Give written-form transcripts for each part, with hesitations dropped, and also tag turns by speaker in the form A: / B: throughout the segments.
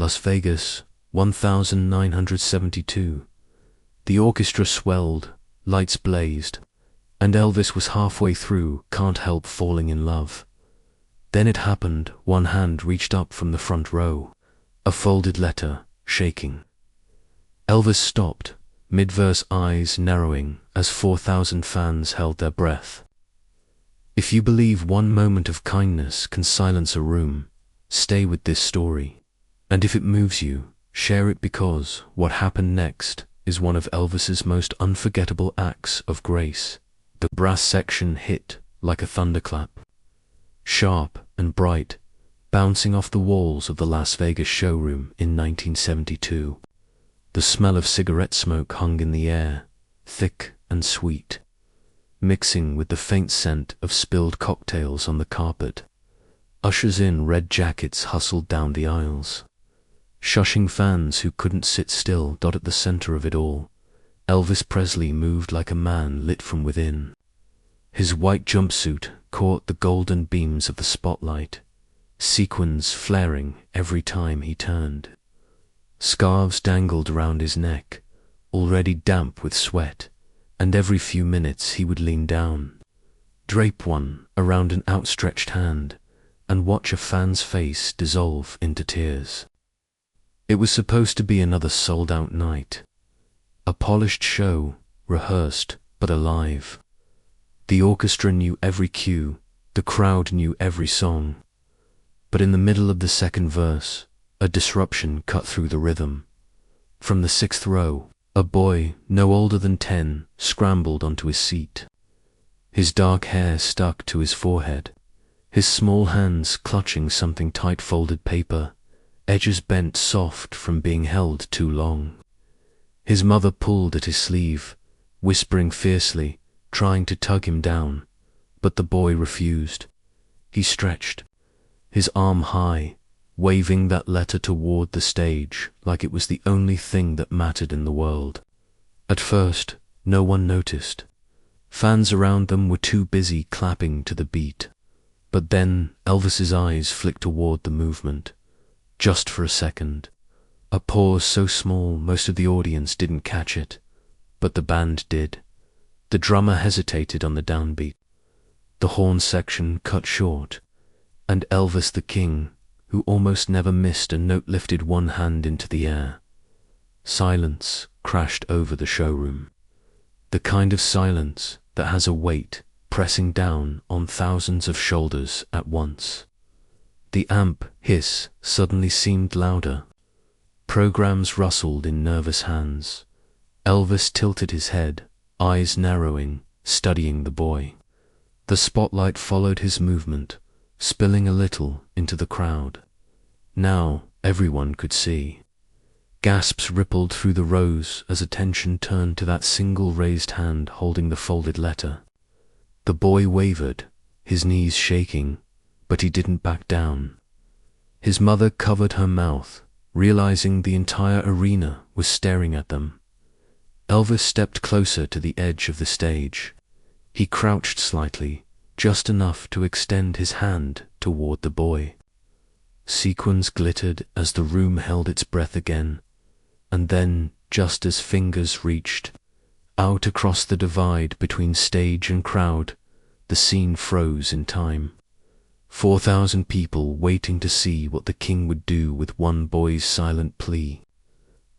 A: Las Vegas, 1972. The orchestra swelled, lights blazed, and Elvis was halfway through Can't Help Falling in Love. Then it happened. One hand reached up from the front row, a folded letter, shaking. Elvis stopped, mid-verse, eyes narrowing as 4,000 fans held their breath. If you believe one moment of kindness can silence a room, stay with this story. And if it moves you, share it, because what happened next is one of Elvis's most unforgettable acts of grace. The brass section hit like a thunderclap, sharp and bright, bouncing off the walls of the Las Vegas showroom in 1972. The smell of cigarette smoke hung in the air, thick and sweet, mixing with the faint scent of spilled cocktails on the carpet. Ushers in red jackets hustled down the aisles, shushing fans who couldn't sit still. At the center of it all, Elvis Presley moved like a man lit from within. His white jumpsuit caught the golden beams of the spotlight, sequins flaring every time he turned. Scarves dangled around his neck, already damp with sweat, and every few minutes he would lean down, drape one around an outstretched hand, and watch a fan's face dissolve into tears. It was supposed to be another sold-out night, a polished show, rehearsed but alive. The orchestra knew every cue, the crowd knew every song. But in the middle of the second verse, a disruption cut through the rhythm. From the sixth row, a boy no older than 10 scrambled onto his seat. His dark hair stuck to his forehead, his small hands clutching something tight-folded paper, edges bent soft from being held too long. His mother pulled at his sleeve, whispering fiercely, trying to tug him down, but the boy refused. He stretched, his arm high, waving that letter toward the stage like it was the only thing that mattered in the world. At first, no one noticed. Fans around them were too busy clapping to the beat. But then Elvis's eyes flicked toward the movement, just for a second. A pause so small most of the audience didn't catch it, but the band did. The drummer hesitated on the downbeat. The horn section cut short, and Elvis the King, who almost never missed a note, lifted one hand into the air. Silence crashed over the showroom. The kind of silence that has a weight pressing down on thousands of shoulders at once. The amp hiss suddenly seemed louder. Programs rustled in nervous hands. Elvis tilted his head, eyes narrowing, studying the boy. The spotlight followed his movement, spilling a little into the crowd. Now everyone could see. Gasps rippled through the rows as attention turned to that single raised hand holding the folded letter. The boy wavered, his knees shaking, but he didn't back down. His mother covered her mouth, realizing the entire arena was staring at them. Elvis stepped closer to the edge of the stage. He crouched slightly, just enough to extend his hand toward the boy. Sequins glittered as the room held its breath again, and then, just as fingers reached out across the divide between stage and crowd, the scene froze in time. 4,000 people waiting to see what the king would do with one boy's silent plea.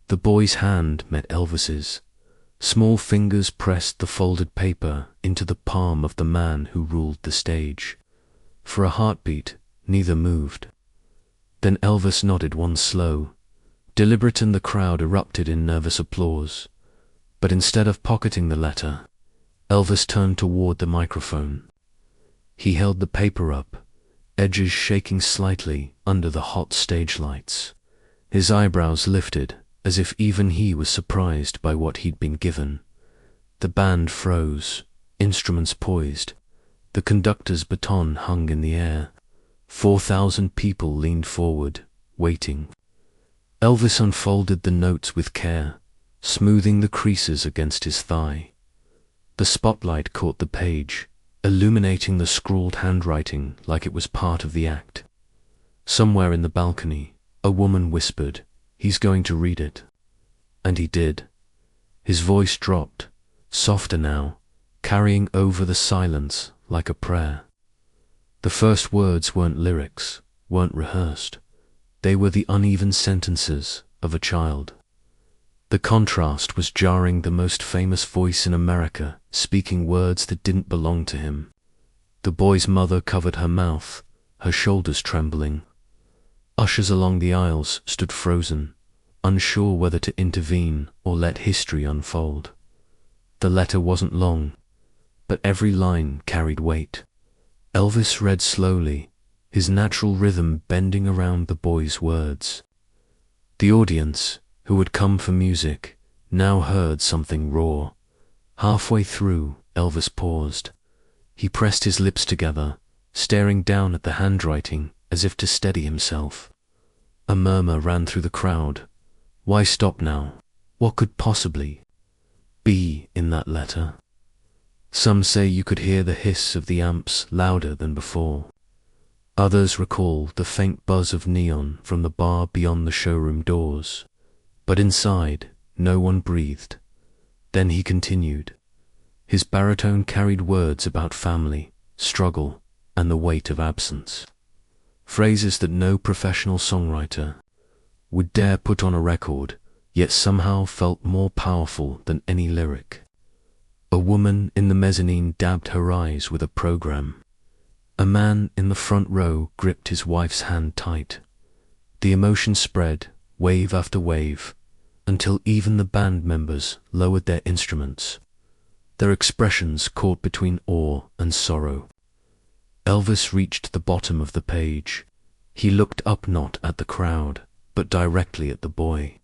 A: The boy's hand met Elvis's. Small fingers pressed the folded paper into the palm of the man who ruled the stage. For a heartbeat, neither moved. Then Elvis nodded one slow, deliberate, and the crowd erupted in nervous applause. But instead of pocketing the letter, Elvis turned toward the microphone. He held the paper up, edges shaking slightly under the hot stage lights. His eyebrows lifted, as if even he was surprised by what he'd been given. The band froze, instruments poised. The conductor's baton hung in the air. 4,000 people leaned forward, waiting. Elvis unfolded the notes with care, smoothing the creases against his thigh. The spotlight caught the page, illuminating the scrawled handwriting like it was part of the act. Somewhere in the balcony, A woman whispered, "He's going to read it." And he did. His voice dropped, softer now, carrying over the silence like a prayer. The first words weren't lyrics, weren't rehearsed. They were the uneven sentences of a child. The contrast was jarring. The most famous voice in America, speaking words that didn't belong to him. The boy's mother covered her mouth, her shoulders trembling. Ushers along the aisles stood frozen, unsure whether to intervene or let history unfold. The letter wasn't long, but every line carried weight. Elvis read slowly, his natural rhythm bending around the boy's words. The audience, who had come for music, now heard something raw. Halfway through, Elvis paused. He pressed his lips together, staring down at the handwriting as if to steady himself. A murmur ran through the crowd. Why stop now? What could possibly be in that letter? Some say you could hear the hiss of the amps louder than before. Others recall the faint buzz of neon from the bar beyond the showroom doors. But inside, no one breathed. Then he continued. His baritone carried words about family, struggle, and the weight of absence. Phrases that no professional songwriter would dare put on a record, yet somehow felt more powerful than any lyric. A woman in the mezzanine dabbed her eyes with a program. A man in the front row gripped his wife's hand tight. The emotion spread, wave after wave, until even the band members lowered their instruments, their expressions caught between awe and sorrow. Elvis reached the bottom of the page. He looked up not at the crowd, but directly at the boy.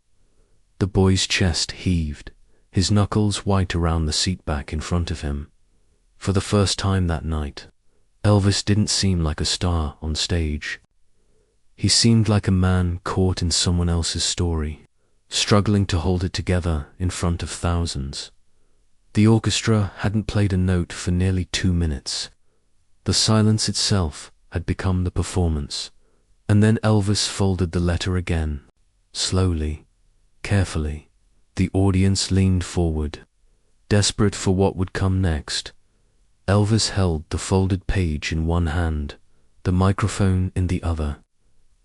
A: The boy's chest heaved, his knuckles white around the seat back in front of him. For the first time that night, Elvis didn't seem like a star on stage. He seemed like a man caught in someone else's story, struggling to hold it together in front of thousands. The orchestra hadn't played a note for nearly 2 minutes. The silence itself had become the performance. And then Elvis folded the letter again, slowly, carefully. The audience leaned forward, desperate for what would come next. Elvis held the folded page in one hand, the microphone in the other.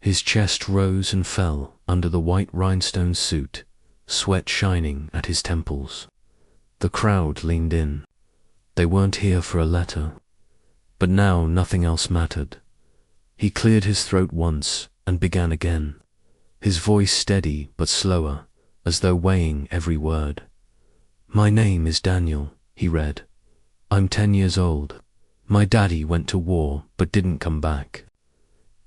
A: His chest rose and fell under the white rhinestone suit, sweat shining at his temples. The crowd leaned in. They weren't here for a letter. But now nothing else mattered. He cleared his throat once and began again, his voice steady but slower, as though weighing every word. "My name is Daniel," he read. "I'm 10 years old. My daddy went to war but didn't come back."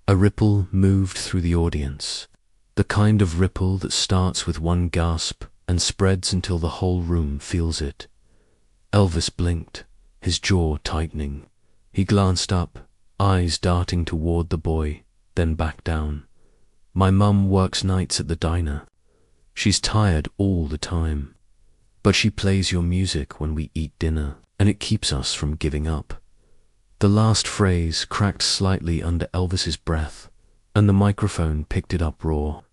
A: A ripple moved through the audience, the kind of ripple that starts with one gasp and spreads until the whole room feels it. Elvis blinked, his jaw tightening. He glanced up, eyes darting toward the boy, then back down. "My mum works nights at the diner. She's tired all the time. But she plays your music when we eat dinner, and it keeps us from giving up." The last phrase cracked slightly under Elvis's breath, and the microphone picked it up raw.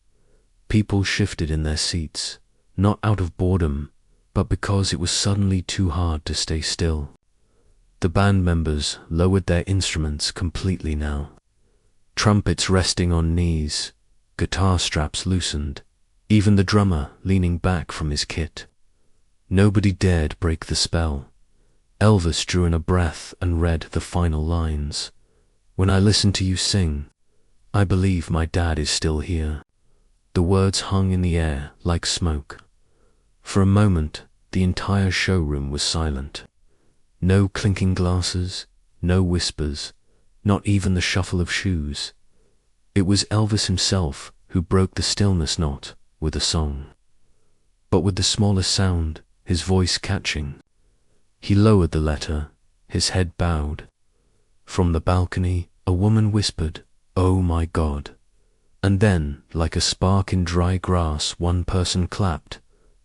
A: People shifted in their seats, not out of boredom, but because it was suddenly too hard to stay still. The band members lowered their instruments completely now. Trumpets resting on knees, guitar straps loosened, even the drummer leaning back from his kit. Nobody dared break the spell. Elvis drew in a breath and read the final lines. "When I listen to you sing, I believe my dad is still here." The words hung in the air like smoke. For a moment, the entire showroom was silent. No clinking glasses, no whispers, not even the shuffle of shoes. It was Elvis himself who broke the stillness not with a song, but with the smallest sound, his voice catching. He lowered the letter, his head bowed. From the balcony, a woman whispered, "Oh my God." And then, like a spark in dry grass, one person clapped,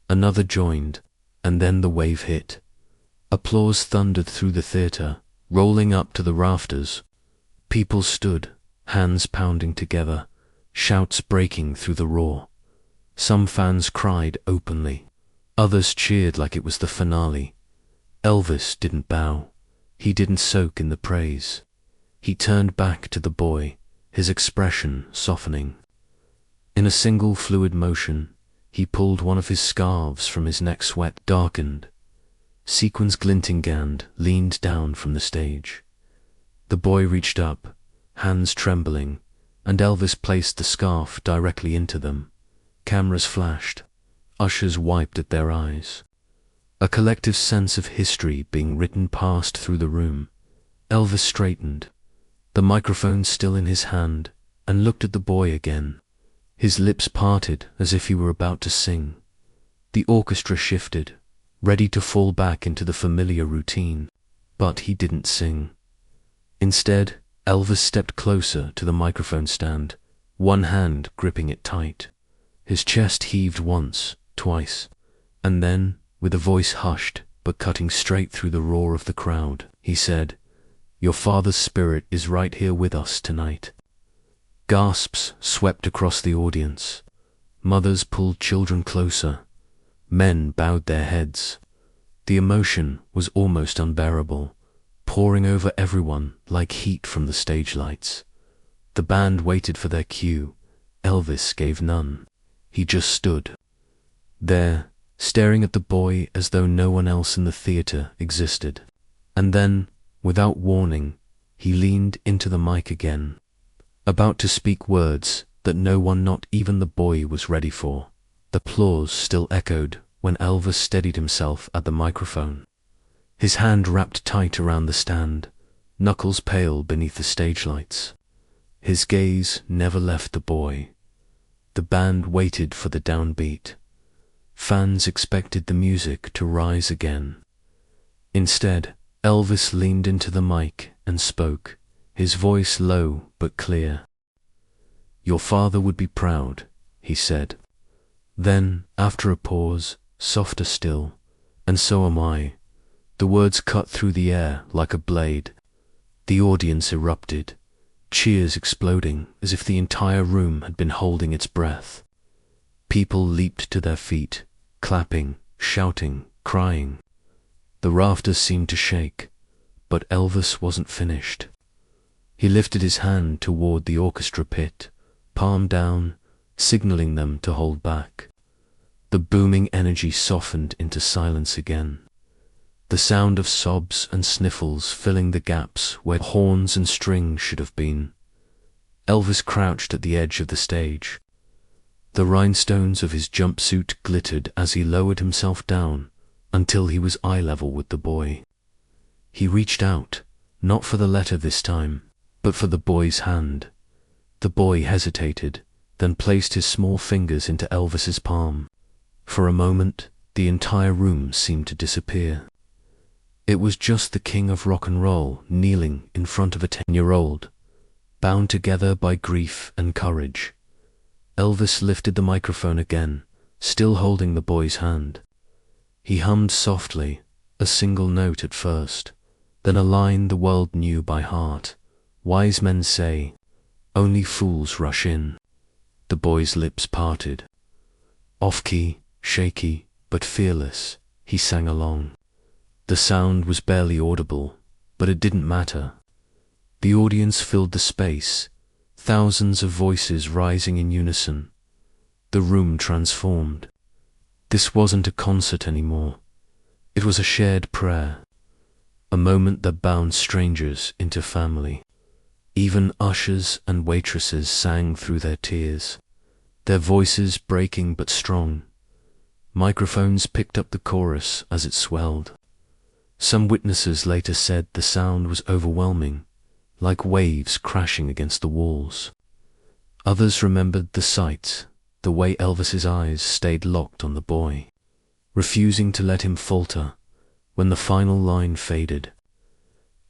A: another joined, and then the wave hit. Applause thundered through the theater, rolling up to the rafters. People stood, hands pounding together, shouts breaking through the roar. Some fans cried openly. Others cheered like it was the finale. Elvis didn't bow. He didn't soak in the praise. He turned back to the boy, his expression softening. In a single fluid motion, he pulled one of his scarves from his neck. Sweat darkened. Sequins glinting. Gand leaned down from the stage. The boy reached up, hands trembling, and Elvis placed the scarf directly into them. Cameras flashed. Ushers wiped at their eyes. A collective sense of history being written passed through the room. Elvis straightened, the microphone still in his hand, and looked at the boy again. His lips parted as if he were about to sing. The orchestra shifted, ready to fall back into the familiar routine, but he didn't sing. Instead, Elvis stepped closer to the microphone stand, one hand gripping it tight. His chest heaved once, twice, and then, with a voice hushed but cutting straight through the roar of the crowd, he said, "Your father's spirit is right here with us tonight." Gasps swept across the audience. Mothers pulled children closer. Men bowed their heads. The emotion was almost unbearable, pouring over everyone like heat from the stage lights. The band waited for their cue. Elvis gave none. He just stood there, staring at the boy as though no one else in the theater existed. And then, without warning, he leaned into the mic again, about to speak words that no one, not even the boy, was ready for. The applause still echoed when Elvis steadied himself at the microphone. His hand wrapped tight around the stand, knuckles pale beneath the stage lights. His gaze never left the boy. The band waited for the downbeat. Fans expected the music to rise again. Instead, Elvis leaned into the mic and spoke, his voice low but clear. "Your father would be proud," he said. Then, after a pause, softer still, "And so am I." The words cut through the air like a blade. The audience erupted, cheers exploding as if the entire room had been holding its breath. People leaped to their feet, clapping, shouting, crying. The rafters seemed to shake, but Elvis wasn't finished. He lifted his hand toward the orchestra pit, palm down, signaling them to hold back. The booming energy softened into silence again, the sound of sobs and sniffles filling the gaps where horns and strings should have been. Elvis crouched at the edge of the stage. The rhinestones of his jumpsuit glittered as he lowered himself down until he was eye level with the boy. He reached out, not for the letter this time, but for the boy's hand. The boy hesitated, then placed his small fingers into Elvis's palm. For a moment, the entire room seemed to disappear. It was just the king of rock and roll kneeling in front of a 10-year-old, bound together by grief and courage. Elvis lifted the microphone again, still holding the boy's hand. He hummed softly, a single note at first, then a line the world knew by heart. "Wise men say, only fools rush in." The boy's lips parted. Off-key, shaky, but fearless, he sang along. The sound was barely audible, but it didn't matter. The audience filled the space, thousands of voices rising in unison. The room transformed. This wasn't a concert anymore. It was a shared prayer, a moment that bound strangers into family. Even ushers and waitresses sang through their tears, their voices breaking but strong. Microphones picked up the chorus as it swelled. Some witnesses later said the sound was overwhelming, like waves crashing against the walls. Others remembered the sight, the way Elvis's eyes stayed locked on the boy, refusing to let him falter. When the final line faded,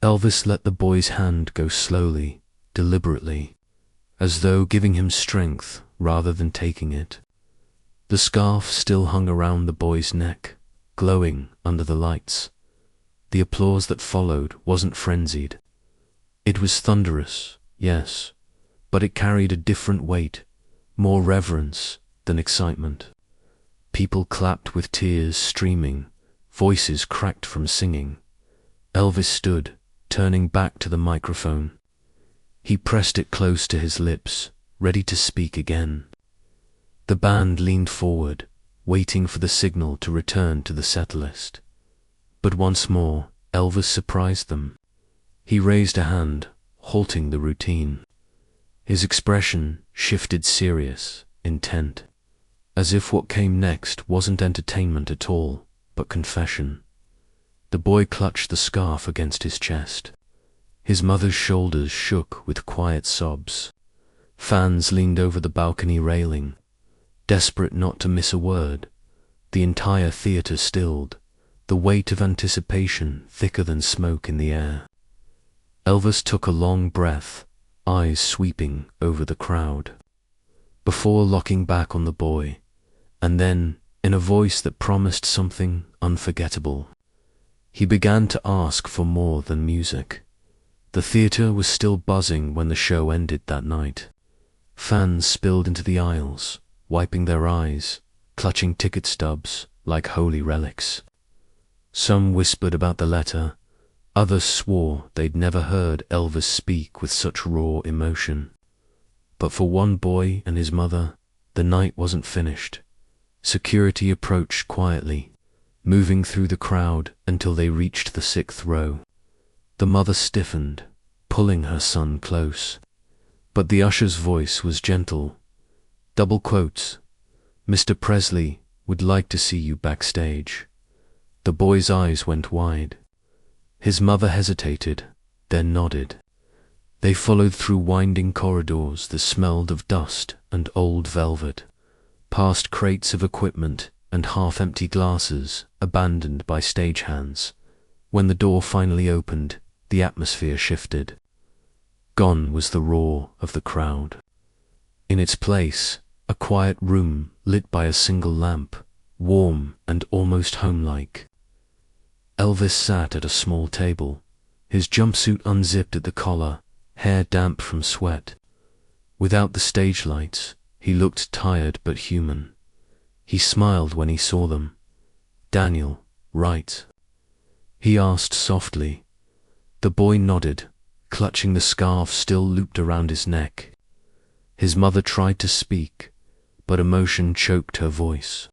A: Elvis let the boy's hand go slowly, deliberately, as though giving him strength rather than taking it. The scarf still hung around the boy's neck, glowing under the lights. The applause that followed wasn't frenzied. It was thunderous, yes, but it carried a different weight, more reverence than excitement. People clapped with tears streaming, voices cracked from singing. Elvis stood, turning back to the microphone. He pressed it close to his lips, ready to speak again. The band leaned forward, waiting for the signal to return to the set list. But once more, Elvis surprised them. He raised a hand, halting the routine. His expression shifted serious, intent, as if what came next wasn't entertainment at all, but confession. The boy clutched the scarf against his chest. His mother's shoulders shook with quiet sobs. Fans leaned over the balcony railing, desperate not to miss a word. The entire theater stilled, the weight of anticipation thicker than smoke in the air. Elvis took a long breath, eyes sweeping over the crowd, before locking back on the boy, and then, in a voice that promised something unforgettable, he began to ask for more than music. The theater was still buzzing when the show ended that night. Fans spilled into the aisles, wiping their eyes, clutching ticket stubs like holy relics. Some whispered about the letter, others swore they'd never heard Elvis speak with such raw emotion. But for one boy and his mother, the night wasn't finished. Security approached quietly, moving through the crowd until they reached the 6th row. The mother stiffened, pulling her son close. But the usher's voice was gentle. Double quotes, "Mr. Presley would like to see you backstage." The boy's eyes went wide. His mother hesitated, then nodded. They followed through winding corridors that smelled of dust and old velvet, past crates of equipment and half-empty glasses abandoned by stagehands. When the door finally opened, the atmosphere shifted. Gone was the roar of the crowd. In its place, a quiet room lit by a single lamp, warm and almost homelike. Elvis sat at a small table, his jumpsuit unzipped at the collar, hair damp from sweat. Without the stage lights, he looked tired but human. He smiled when he saw them. "Daniel, right?" he asked softly. The boy nodded, clutching the scarf still looped around his neck. His mother tried to speak, but emotion choked her voice.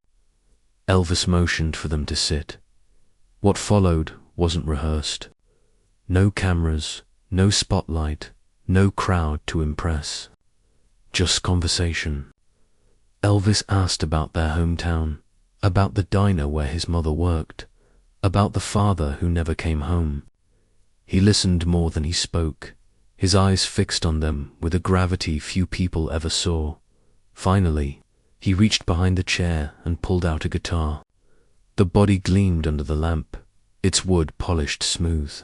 A: Elvis motioned for them to sit. What followed wasn't rehearsed. No cameras, no spotlight, no crowd to impress. Just conversation. Elvis asked about their hometown, about the diner where his mother worked, about the father who never came home. He listened more than he spoke, his eyes fixed on them with a gravity few people ever saw. Finally, he reached behind the chair and pulled out a guitar. The body gleamed under the lamp, its wood polished smooth.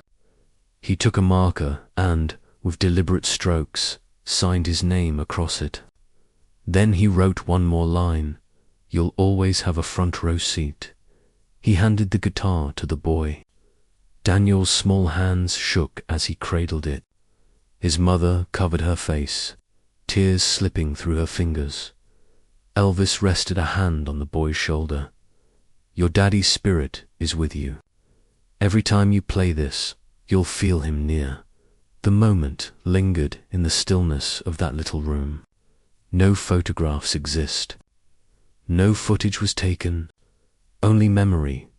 A: He took a marker and, with deliberate strokes, signed his name across it. Then he wrote one more line, "You'll always have a front row seat." He handed the guitar to the boy. Daniel's small hands shook as he cradled it. His mother covered her face, tears slipping through her fingers. Elvis rested a hand on the boy's shoulder. "Your daddy's spirit is with you. Every time you play this, you'll feel him near." The moment lingered in the stillness of that little room. No photographs exist. No footage was taken, only memory.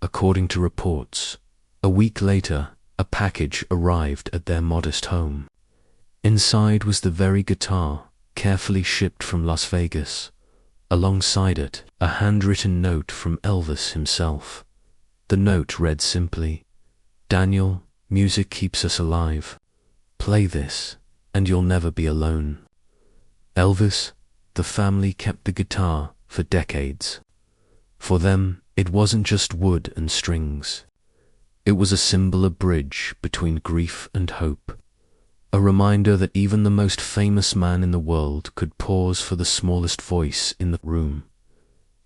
A: According to reports, a week later, a package arrived at their modest home. Inside was the very guitar, carefully shipped from Las Vegas. Alongside it, a handwritten note from Elvis himself. The note read simply, "Daniel, music keeps us alive. Play this, and you'll never be alone." Elvis, the family kept the guitar for decades. For them, it wasn't just wood and strings. It was a symbol, a bridge between grief and hope. A reminder that even the most famous man in the world could pause for the smallest voice in the room.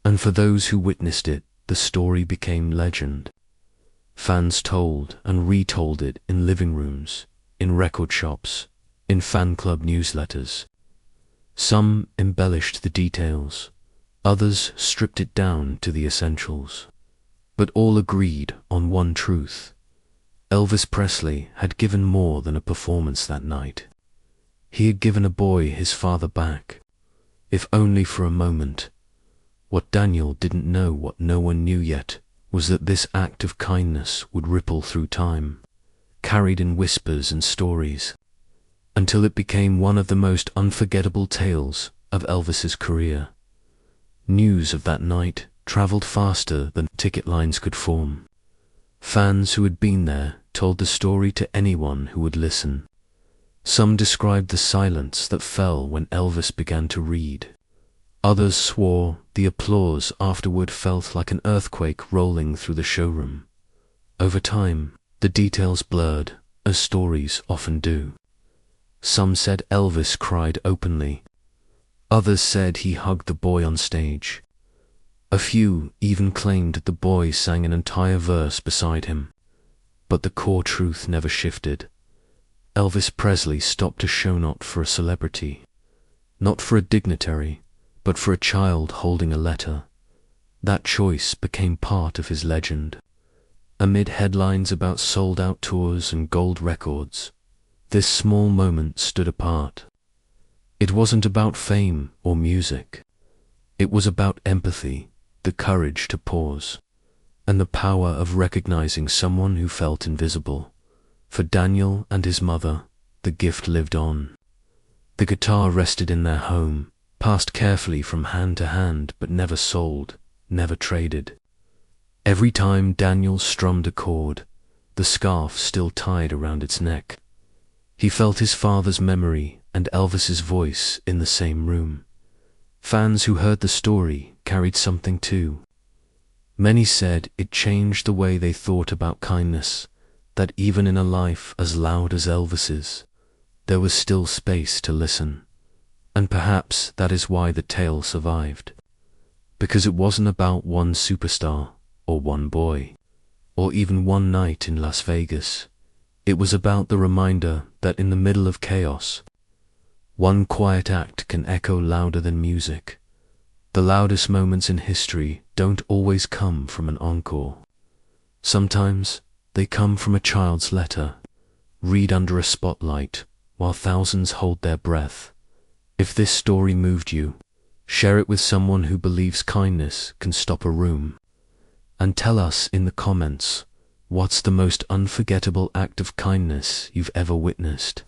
A: And for those who witnessed it, the story became legend. Fans told and retold it in living rooms, in record shops, in fan club newsletters. Some embellished the details, others stripped it down to the essentials. But all agreed on one truth. Elvis Presley had given more than a performance that night. He had given a boy his father back, if only for a moment. What Daniel didn't know, what no one knew yet, was that this act of kindness would ripple through time, carried in whispers and stories, until it became one of the most unforgettable tales of Elvis's career. News of that night traveled faster than ticket lines could form. Fans who had been there told the story to anyone who would listen. Some described the silence that fell when Elvis began to read. Others swore the applause afterward felt like an earthquake rolling through the showroom. Over time, the details blurred, as stories often do. Some said Elvis cried openly. Others said he hugged the boy on stage. A few even claimed the boy sang an entire verse beside him. But the core truth never shifted. Elvis Presley stopped a show not for a celebrity, not for a dignitary, but for a child holding a letter. That choice became part of his legend. Amid headlines about sold-out tours and gold records, this small moment stood apart. It wasn't about fame or music. It was about empathy, the courage to pause, and the power of recognizing someone who felt invisible. For Daniel and his mother, the gift lived on. The guitar rested in their home, passed carefully from hand to hand, but never sold, never traded. Every time Daniel strummed a chord, the scarf still tied around its neck. He felt his father's memory and Elvis's voice in the same room. Fans who heard the story carried something too. Many said it changed the way they thought about kindness, that even in a life as loud as Elvis's, there was still space to listen. And perhaps that is why the tale survived. Because it wasn't about one superstar, or one boy, or even one night in Las Vegas. It was about the reminder that in the middle of chaos, one quiet act can echo louder than music. The loudest moments in history don't always come from an encore. Sometimes they come from a child's letter, read under a spotlight while thousands hold their breath. If this story moved you, share it with someone who believes kindness can stop a room. And tell us in the comments, what's the most unforgettable act of kindness you've ever witnessed?